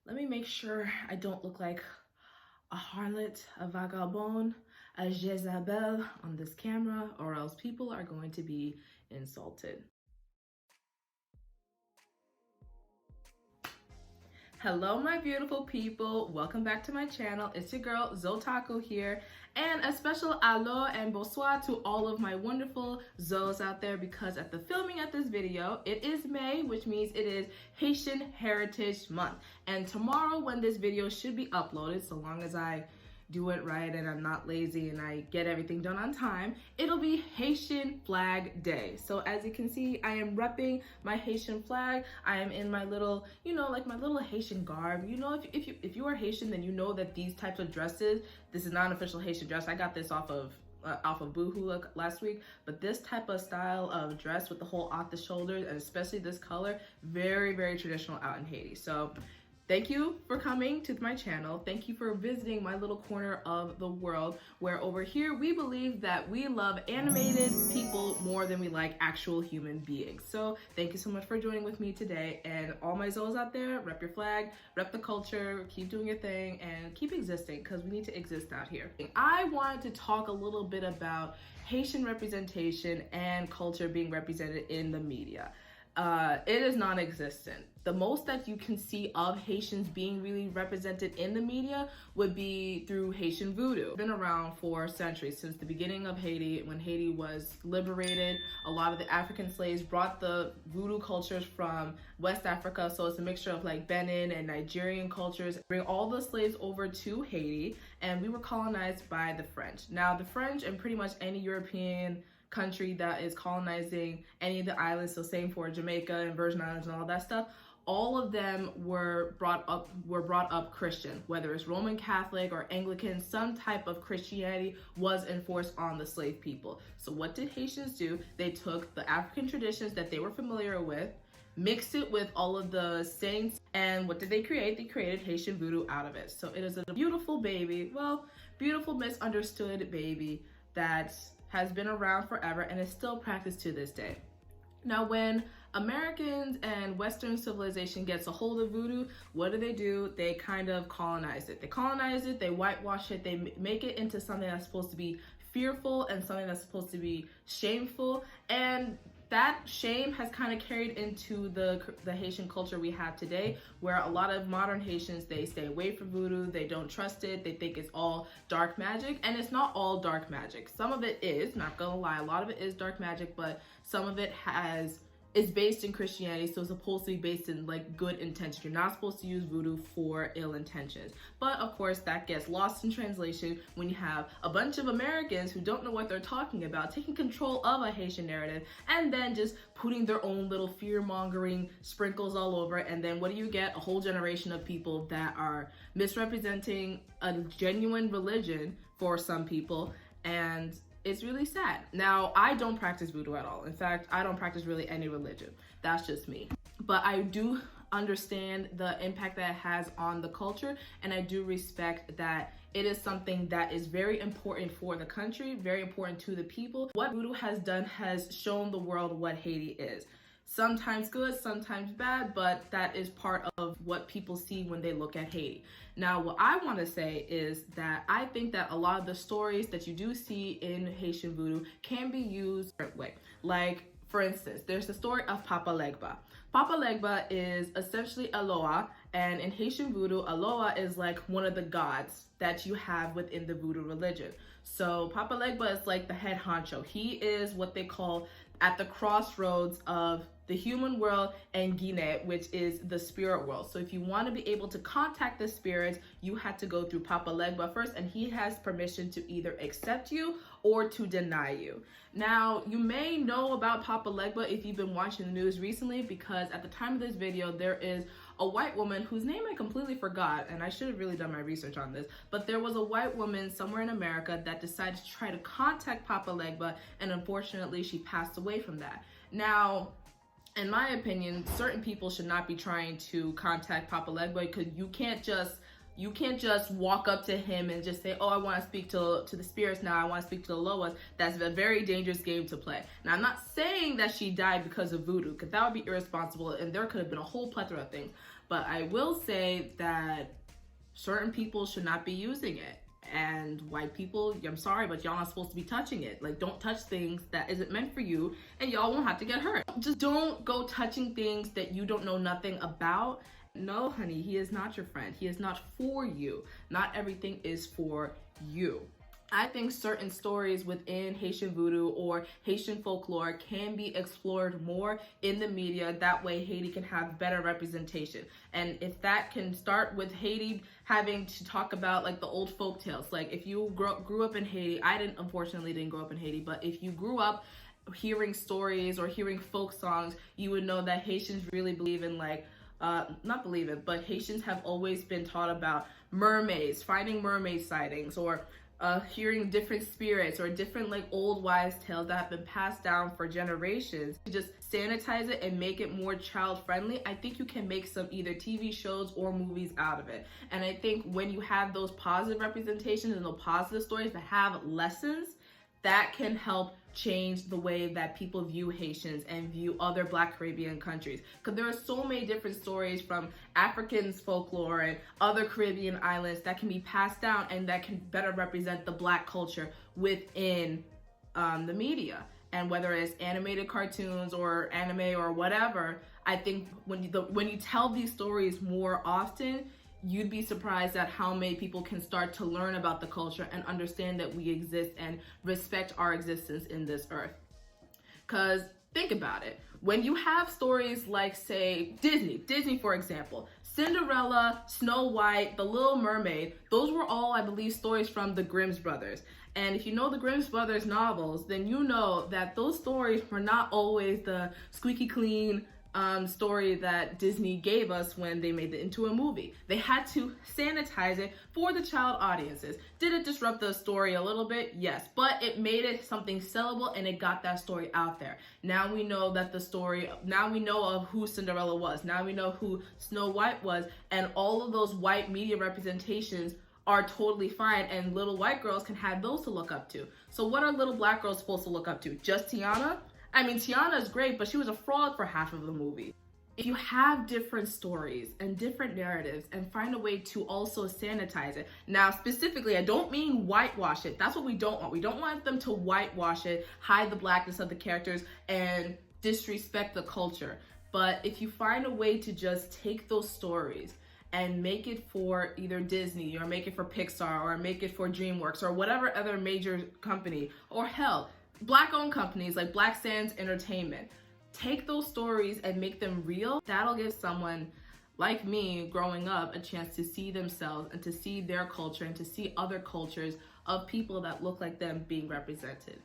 Let me make sure I don't look like a harlot, a vagabond, a Jezebel on this camera, or else people are going to be insulted. Hello, my beautiful people. Welcome back to my channel. It's your girl, Zotaku here. And a special alo and bonsoir to all of my wonderful Zos out there, because at the filming of this video, it is May, which means it is Haitian Heritage Month. And tomorrow, when this video should be uploaded, so long as I do it right and I'm not lazy and I get everything done on time, it'll be Haitian Flag Day. So as you can see, I am repping my Haitian flag. I am in my little, like my little Haitian garb. If you are Haitian, then you know that these types of dresses, this is not an official Haitian dress. I got this off of Boohoo last week, but this type of style of dress with the whole off the shoulders, and especially this color, very, very traditional out in Haiti. So thank you for coming to my channel. Thank you for visiting my little corner of the world, where over here we believe that we love animated people more than we like actual human beings. So thank you so much for joining with me today. And all my Zos out there, rep your flag, rep the culture, keep doing your thing, and keep existing, because we need to exist out here. I wanted to talk a little bit about Haitian representation and culture being represented in the media. It is non-existent. The most that you can see of Haitians being really represented in the media would be through Haitian voodoo. It's been around for centuries, since the beginning of Haiti. When Haiti was liberated, a lot of the African slaves brought the voodoo cultures from West Africa, so it's a mixture of like Benin and Nigerian cultures. Bring all the slaves over to Haiti, and we were colonized by the French. Now, the French and pretty much any European country that is colonizing any of the islands, so same for Jamaica and Virgin Islands and all that stuff, all of them were brought up Christian. Whether it's Roman Catholic or Anglican, some type of Christianity was enforced on the slave people. So what did Haitians do? They took the African traditions that they were familiar with, mixed it with all of the saints, and what did they create? They created Haitian voodoo out of it. So it is a beautiful baby, well, beautiful misunderstood baby that has been around forever and is still practiced to this day. Now, when Americans and Western civilization gets a hold of voodoo, what do? They kind of colonize it. They colonize it, they whitewash it, they make it into something that's supposed to be fearful and something that's supposed to be shameful, and that shame has kind of carried into the Haitian culture we have today, where a lot of modern Haitians, they stay away from voodoo, they don't trust it, they think it's all dark magic, and it's not all dark magic. Some of it is, not gonna lie, a lot of it is dark magic, but some of it is based in Christianity, so it's supposed to be based in like good intention. You're not supposed to use voodoo for ill intentions. But of course, that gets lost in translation when you have a bunch of Americans who don't know what they're talking about, taking control of a Haitian narrative, and then just putting their own little fear-mongering sprinkles all over it. And then what do you get? A whole generation of people that are misrepresenting a genuine religion for some people, and it's really sad. Now, I don't practice voodoo at all. In fact, I don't practice really any religion. That's just me. But I do understand the impact that it has on the culture, and I do respect that it is something that is very important for the country, very important to the people. What voodoo has done has shown the world what Haiti is. Sometimes good, sometimes bad, but that is part of what people see when they look at Haiti. Now, what I want to say is that I think that a lot of the stories that you do see in Haitian voodoo can be used a different way. Like, for instance, there's the story of Papa Legba. Papa Legba is essentially Aloha, and in Haitian voodoo, Aloha is like one of the gods that you have within the voodoo religion. So Papa Legba is like the head honcho. He is what they call at the crossroads of the human world and Guinea, which is the spirit world. So if you want to be able to contact the spirits, you have to go through Papa Legba first, and he has permission to either accept you or to deny you. Now, you may know about Papa Legba if you've been watching the news recently, because at the time of this video, there is a white woman whose name I completely forgot, and I should have really done my research on this, but there was a white woman somewhere in America that decided to try to contact Papa Legba, and unfortunately she passed away from that. Now, in my opinion, certain people should not be trying to contact Papa Legba, because you can't just walk up to him and just say, oh, I want to speak to the spirits now, I want to speak to the Loas. That's a very dangerous game to play. Now, I'm not saying that she died because of voodoo, because that would be irresponsible, and there could have been a whole plethora of things. But I will say that certain people should not be using it. And white people, I'm sorry, but y'all not supposed to be touching it. Like, don't touch things that isn't meant for you, and y'all won't have to get hurt. Just don't go touching things that you don't know nothing about. No, honey, he is not your friend. He is not for you. Not everything is for you. I think certain stories within Haitian voodoo or Haitian folklore can be explored more in the media. That way Haiti can have better representation. And if that can start with Haiti having to talk about like the old folk tales, like if you grew up in Haiti, unfortunately didn't grow up in Haiti, but if you grew up hearing stories or hearing folk songs, you would know that Haitians really believe in but Haitians have always been taught about mermaids, finding mermaid sightings, or hearing different spirits or different like old wives' tales that have been passed down for generations. You just sanitize it and make it more child friendly. I think you can make some either TV shows or movies out of it. And I think when you have those positive representations and those positive stories that have lessons, that can help change the way that people view Haitians and view other Black Caribbean countries. Because there are so many different stories from Africans folklore and other Caribbean islands that can be passed down and that can better represent the Black culture within the media. And whether it's animated cartoons or anime or whatever, I think when you tell these stories more often, you'd be surprised at how many people can start to learn about the culture and understand that we exist and respect our existence in this earth. Because think about it. When you have stories like, say, Disney, for example, Cinderella, Snow White, The Little Mermaid, those were all, I believe, stories from the Grimm's brothers. And if you know the Grimm's brothers novels, then you know that those stories were not always the squeaky clean story that Disney gave us when they made it into a movie. They had to sanitize it for the child audiences. Did it disrupt the story a little bit? Yes, but it made it something sellable and it got that story out there. Now we know that now we know of who Cinderella was. Now we know who Snow White was, and all of those white media representations are totally fine, and little white girls can have those to look up to. So what are little Black girls supposed to look up to? Just Tiana? I mean, Tiana is great, but she was a frog for half of the movie. If you have different stories and different narratives and find a way to also sanitize it. Now, specifically, I don't mean whitewash it. That's what we don't want. We don't want them to whitewash it, hide the Blackness of the characters, and disrespect the culture. But if you find a way to just take those stories and make it for either Disney or make it for Pixar or make it for DreamWorks or whatever other major company, or hell, Black-owned companies like Black Sands Entertainment, take those stories and make them real. That'll give someone like me growing up a chance to see themselves and to see their culture and to see other cultures of people that look like them being represented.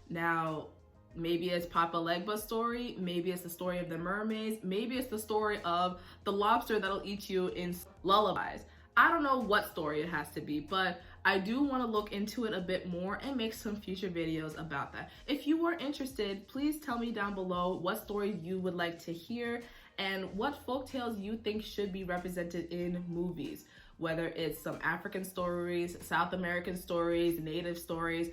Now, maybe it's Papa Legba's story, maybe it's the story of the mermaids, maybe it's the story of the lobster that'll eat you in lullabies. I don't know what story it has to be, but I do want to look into it a bit more and make some future videos about that. If you are interested, please tell me down below what stories you would like to hear and what folktales you think should be represented in movies, whether it's some African stories, South American stories, Native stories.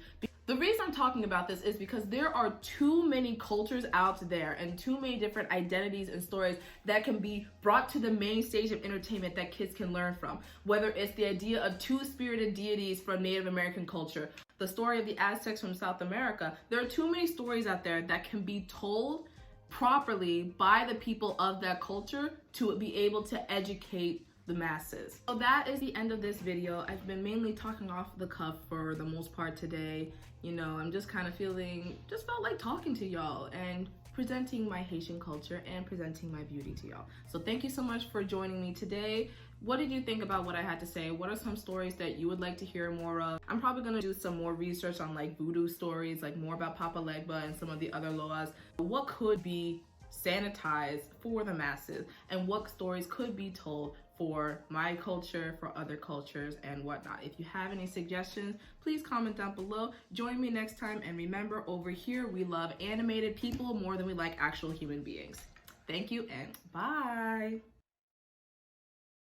The reason I'm talking about this is because there are too many cultures out there and too many different identities and stories that can be brought to the main stage of entertainment that kids can learn from. Whether it's the idea of two-spirited deities from Native American culture, the story of the Aztecs from South America, there are too many stories out there that can be told properly by the people of that culture to be able to educate the masses. So that is the end of this video. I've been mainly talking off the cuff for the most part today. You know, I'm just kind of felt like talking to y'all and presenting my Haitian culture and presenting my beauty to y'all. So thank you so much for joining me today. What did you think about what I had to say? What are some stories that you would like to hear more of? I'm probably gonna do some more research on like voodoo stories, like more about Papa Legba and some of the other loas. What could be sanitized for the masses and what stories could be told for my culture, for other cultures, and whatnot. If you have any suggestions, please comment down below. Join me next time, and remember, over here, we love animated people more than we like actual human beings. Thank you, and bye.